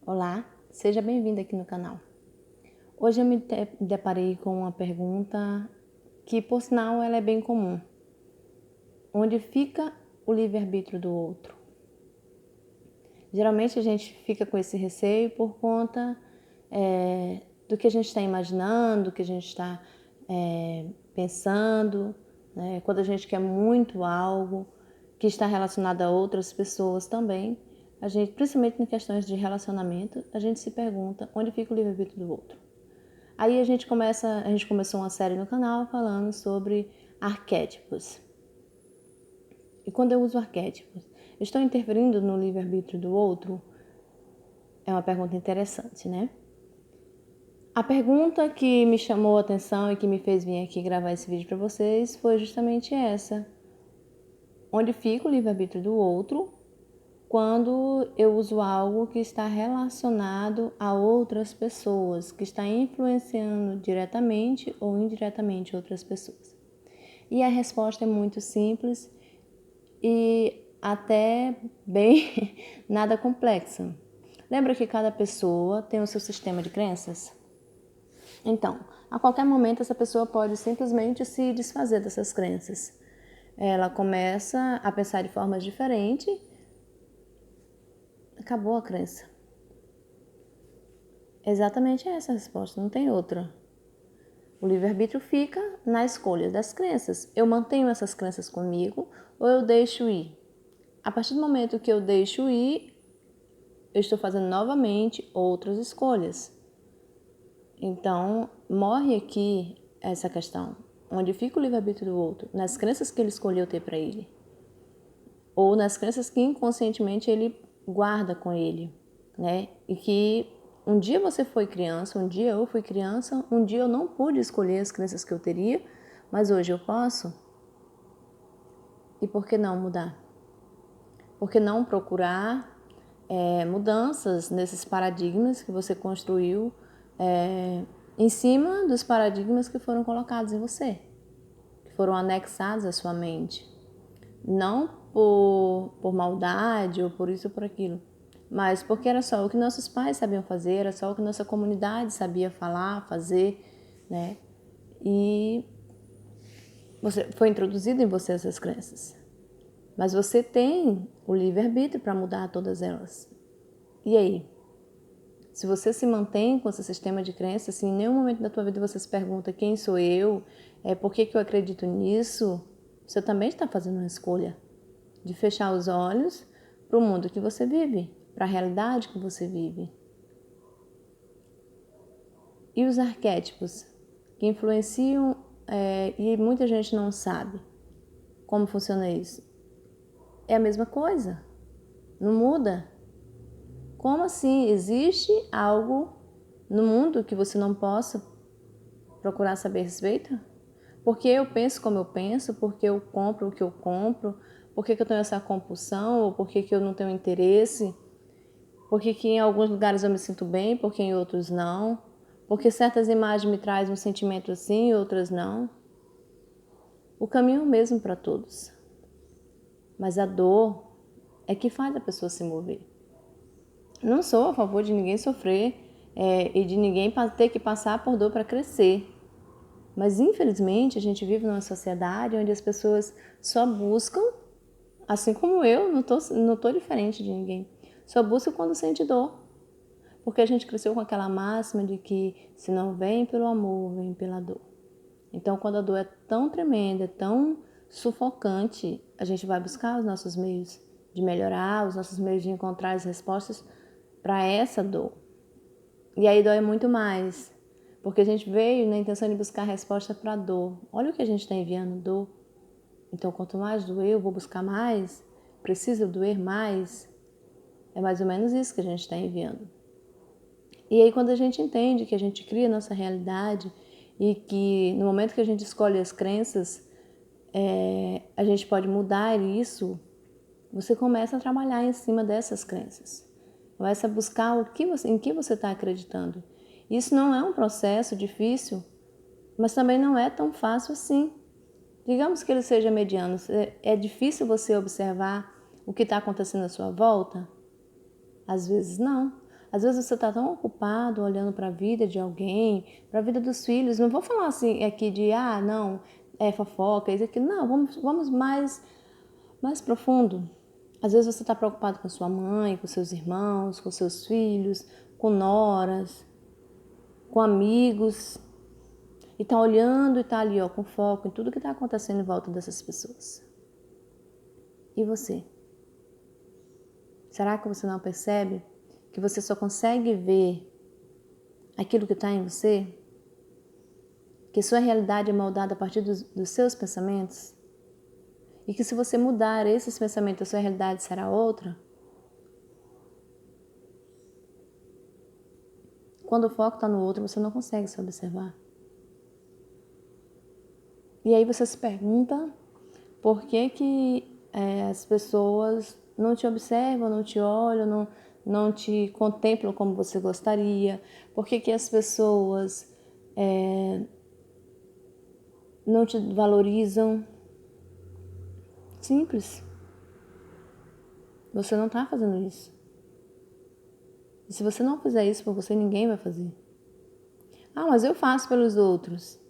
Olá, seja bem-vindo aqui no canal. Hoje eu me deparei com uma pergunta que, por sinal, ela é bem comum. Onde fica o livre-arbítrio do outro? Geralmente a gente fica com esse receio por conta do que a gente está imaginando, do que a gente está pensando, né? Quando a gente quer muito algo que está relacionado a outras pessoas também, a gente, principalmente em questões de relacionamento, a gente se pergunta onde fica o livre-arbítrio do outro. Aí a gente começou uma série no canal falando sobre arquétipos. E quando eu uso arquétipos, estou interferindo no livre-arbítrio do outro? É uma pergunta interessante, né? A pergunta que me chamou a atenção e que me fez vir aqui gravar esse vídeo para vocês foi justamente essa. Onde fica o livre-arbítrio do outro quando eu uso algo que está relacionado a outras pessoas, que está influenciando diretamente ou indiretamente outras pessoas? E a resposta é muito simples e até bem nada complexa. Lembra que cada pessoa tem o seu sistema de crenças? Então, a qualquer momento essa pessoa pode simplesmente se desfazer dessas crenças. Ela começa a pensar de formas diferentes, acabou a crença. Exatamente essa a resposta, não tem outra. O livre-arbítrio fica na escolha das crenças. Eu mantenho essas crenças comigo ou eu deixo ir? A partir do momento que eu deixo ir, eu estou fazendo novamente outras escolhas. Então, morre aqui essa questão. Onde fica o livre-arbítrio do outro? Nas crenças que ele escolheu ter para ele. Ou nas crenças que inconscientemente ele guarda com ele, né? E que um dia você foi criança, um dia eu fui criança, um dia eu não pude escolher as crenças que eu teria, mas hoje eu posso. E por que não mudar? Por que não procurar mudanças nesses paradigmas que você construiu em cima dos paradigmas que foram colocados em você, que foram anexados à sua mente? Não por maldade ou por isso ou por aquilo, mas porque era só o que nossos pais sabiam fazer, era só o que nossa comunidade sabia falar, fazer, né? E foi introduzido em você essas crenças. Mas você tem o livre-arbítrio para mudar todas elas. E aí? Se você se mantém com esse sistema de crenças, se em nenhum momento da tua vida você se pergunta quem sou eu, por que eu acredito nisso, você também está fazendo uma escolha de fechar os olhos para o mundo que você vive, para a realidade que você vive. E os arquétipos que influenciam e muita gente não sabe como funciona isso. É a mesma coisa, não muda. Como assim? Existe algo no mundo que você não possa procurar saber a respeito? Porque eu penso como eu penso, porque eu compro o que eu compro, porque eu tenho essa compulsão, ou porque eu não tenho interesse, porque que em alguns lugares eu me sinto bem, porque em outros não, porque certas imagens me trazem um sentimento assim e outras não. O caminho é o mesmo para todos, mas a dor é que faz a pessoa se mover. Não sou a favor de ninguém sofrer e de ninguém ter que passar por dor para crescer. Mas infelizmente a gente vive numa sociedade onde as pessoas só buscam, assim como eu, não tô diferente de ninguém, só buscam quando sente dor. Porque a gente cresceu com aquela máxima de que se não vem pelo amor, vem pela dor. Então quando a dor é tão tremenda, tão sufocante, a gente vai buscar os nossos meios de melhorar, os nossos meios de encontrar as respostas para essa dor. E aí dói muito mais, porque a gente veio na intenção de buscar resposta para a dor. Olha o que a gente está enviando, dor. Então, quanto mais doer, eu vou buscar mais, preciso doer mais. É mais ou menos isso que a gente está enviando. E aí, quando a gente entende que a gente cria a nossa realidade e que no momento que a gente escolhe as crenças, a gente pode mudar isso, você começa a trabalhar em cima dessas crenças. Começa a buscar em que você está acreditando. Isso não é um processo difícil, mas também não é tão fácil assim. Digamos que ele seja mediano. É difícil você observar o que está acontecendo à sua volta? Às vezes não. Às vezes você está tão ocupado olhando para a vida de alguém, para a vida dos filhos. Não vou falar assim aqui de, não, é fofoca, isso aqui. Não, vamos mais profundo. Às vezes você está preocupado com sua mãe, com seus irmãos, com seus filhos, com noras, com amigos. E está olhando e está ali, com foco em tudo que está acontecendo em volta dessas pessoas. E você? Será que você não percebe que você só consegue ver aquilo que está em você? Que sua realidade é moldada a partir dos seus pensamentos? E que se você mudar esses pensamentos, a sua realidade será outra? Quando o foco está no outro, você não consegue se observar. E aí você se pergunta por que as pessoas não te observam, não te olham, não te contemplam como você gostaria? Por que as pessoas não te valorizam? Simples. Você não está fazendo isso. E se você não fizer isso por você, ninguém vai fazer. Mas eu faço pelos outros.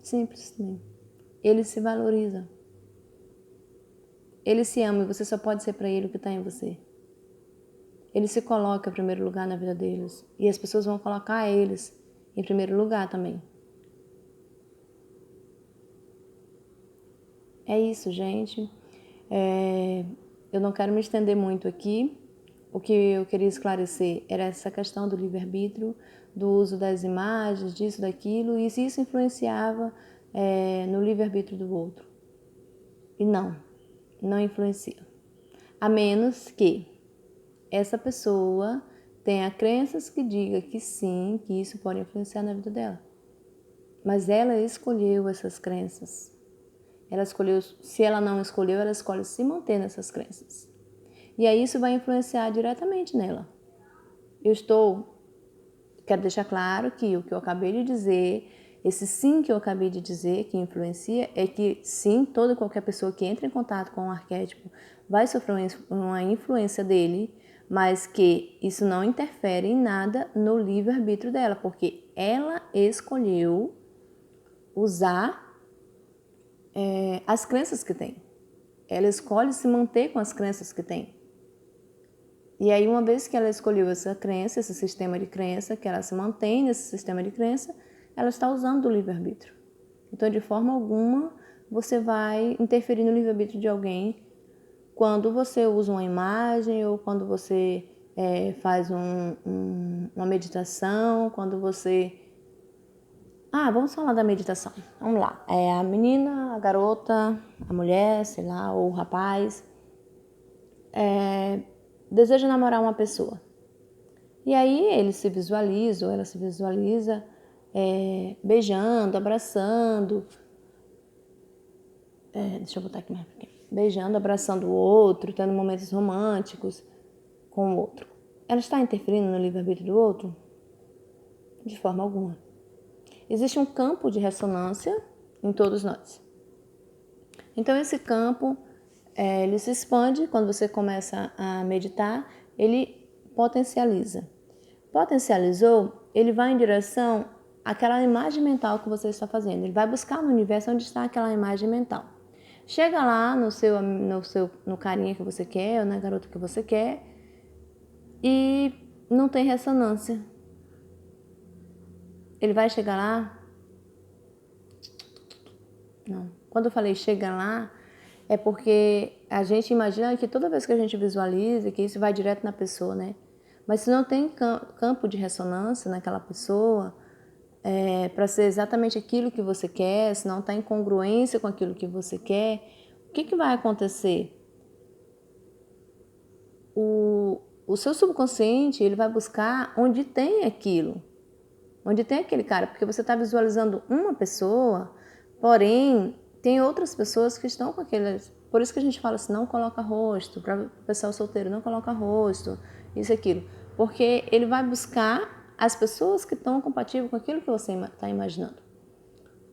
Simples também. Ele se valoriza. Ele se ama e você só pode ser para ele o que está em você. Ele se coloca em primeiro lugar na vida deles. E as pessoas vão colocar eles em primeiro lugar também. É isso, gente. Eu não quero me estender muito aqui. O que eu queria esclarecer era essa questão do livre-arbítrio, do uso das imagens, disso, daquilo, e se isso influenciava no livre-arbítrio do outro. E não influencia. A menos que essa pessoa tenha crenças que digam que sim, que isso pode influenciar na vida dela. Mas ela escolheu essas crenças. Ela escolheu, se ela não escolheu, ela escolhe se manter nessas crenças. E aí isso vai influenciar diretamente nela. Quero deixar claro que o que eu acabei de dizer, esse sim que eu acabei de dizer, que influencia, é que sim, toda e qualquer pessoa que entra em contato com o arquétipo vai sofrer uma influência dele, mas que isso não interfere em nada no livre-arbítrio dela, porque ela escolheu usar as crenças que tem. Ela escolhe se manter com as crenças que tem. E aí, uma vez que ela escolheu essa crença, esse sistema de crença, que ela se mantém nesse sistema de crença, ela está usando o livre-arbítrio. Então, de forma alguma, você vai interferir no livre-arbítrio de alguém quando você usa uma imagem ou quando você faz uma meditação, quando você... vamos falar da meditação. Vamos lá. A menina, a garota, a mulher, sei lá, ou o rapaz, deseja namorar uma pessoa. E aí ele se visualiza, ou ela se visualiza beijando, abraçando. Deixa eu botar aqui mais aqui. Beijando, abraçando o outro, tendo momentos românticos com o outro. Ela está interferindo no livre-arbítrio do outro? De forma alguma. Existe um campo de ressonância em todos nós. Então esse campo, ele se expande quando você começa a meditar, ele potencializa. Potencializou, ele vai em direção àquela imagem mental que você está fazendo. Ele vai buscar no universo onde está aquela imagem mental. Chega lá no carinha que você quer, ou na garota que você quer, e não tem ressonância. Ele vai chegar lá? Não. Quando eu falei chega lá, é porque a gente imagina que toda vez que a gente visualiza, que isso vai direto na pessoa, né? Mas se não tem campo de ressonância naquela pessoa, para ser exatamente aquilo que você quer, se não está em congruência com aquilo que você quer, o que vai acontecer? O seu subconsciente, ele vai buscar onde tem aquilo, onde tem aquele cara, porque você está visualizando uma pessoa, porém, tem outras pessoas que estão com aquele... Por isso que a gente fala assim, não coloca rosto, para o pessoal solteiro, não coloca rosto, isso e aquilo. Porque ele vai buscar as pessoas que estão compatíveis com aquilo que você está imaginando.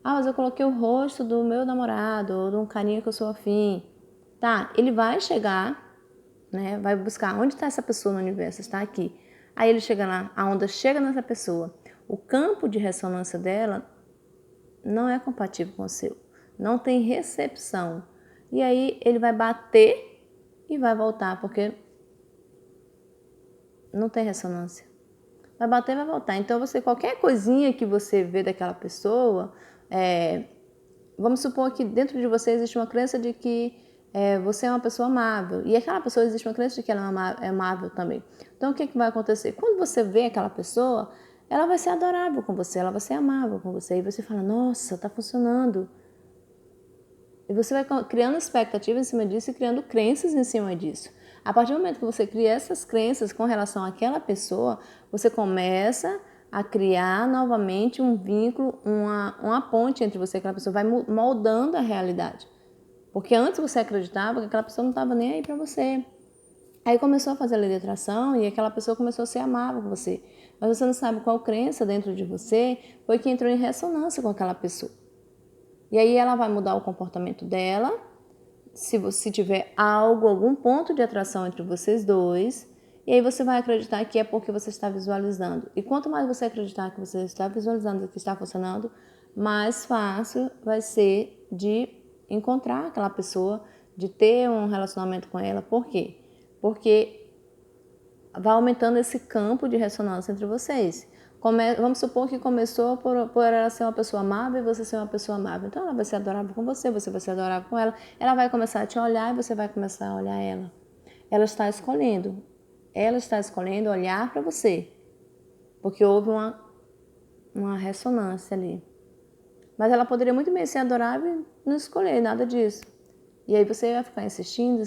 Mas eu coloquei o rosto do meu namorado, ou de um carinha que eu sou afim. Tá, ele vai chegar né? Vai buscar onde está essa pessoa no universo, está aqui. Aí ele chega lá, a onda chega nessa pessoa. O campo de ressonância dela não é compatível com o seu, não tem recepção. E aí ele vai bater e vai voltar, porque não tem ressonância. Vai bater e vai voltar. Então, qualquer coisinha que você vê daquela pessoa, vamos supor que dentro de você existe uma crença de que você é uma pessoa amável. E aquela pessoa existe uma crença de que ela é amável também. Então, o que vai acontecer? Quando você vê aquela pessoa, ela vai ser adorável com você, ela vai ser amável com você. E você fala, nossa, tá funcionando. E você vai criando expectativas em cima disso e criando crenças em cima disso. A partir do momento que você cria essas crenças com relação àquela pessoa, você começa a criar novamente um vínculo, uma ponte entre você e aquela pessoa, vai moldando a realidade. Porque antes você acreditava que aquela pessoa não estava nem aí para você. Aí começou a fazer a lei de atração e aquela pessoa começou a ser amável com você. Mas você não sabe qual crença dentro de você foi que entrou em ressonância com aquela pessoa. E aí ela vai mudar o comportamento dela, se tiver algum ponto de atração entre vocês dois, e aí você vai acreditar que é porque você está visualizando. E quanto mais você acreditar que você está visualizando que está funcionando, mais fácil vai ser de encontrar aquela pessoa, de ter um relacionamento com ela. Por quê? Porque vai aumentando esse campo de ressonância entre vocês. Vamos supor que começou por ela ser uma pessoa amável e você ser uma pessoa amável. Então ela vai ser adorável com você vai ser adorável com ela. Ela vai começar a te olhar e você vai começar a olhar ela. Ela está escolhendo olhar para você. Porque houve uma ressonância ali. Mas ela poderia muito bem ser adorável e não escolher nada disso. E aí você vai ficar insistindo.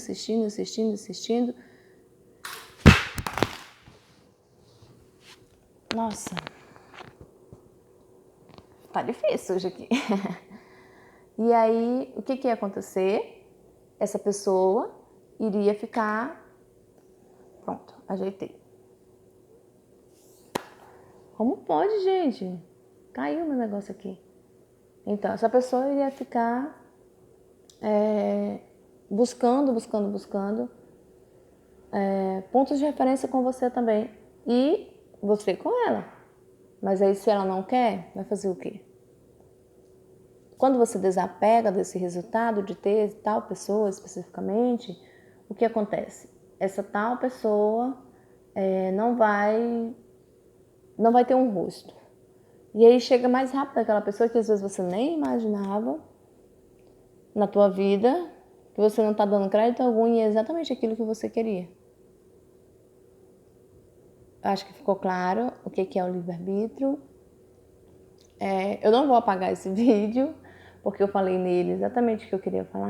Nossa, tá difícil hoje aqui. E aí, o que ia acontecer? Essa pessoa iria ficar... Pronto, ajeitei. Como pode, gente? Caiu meu negócio aqui. Então, essa pessoa iria ficar buscando pontos de referência com você também. E você com ela. Mas aí, se ela não quer, vai fazer o quê? Quando você desapega desse resultado de ter tal pessoa especificamente, o que acontece? Essa tal pessoa não vai ter um rosto. E aí chega mais rápido aquela pessoa que às vezes você nem imaginava na tua vida, que você não está dando crédito algum e é exatamente aquilo que você queria. Acho que ficou claro o que é o livre-arbítrio. Eu não vou apagar esse vídeo, porque eu falei nele exatamente o que eu queria falar.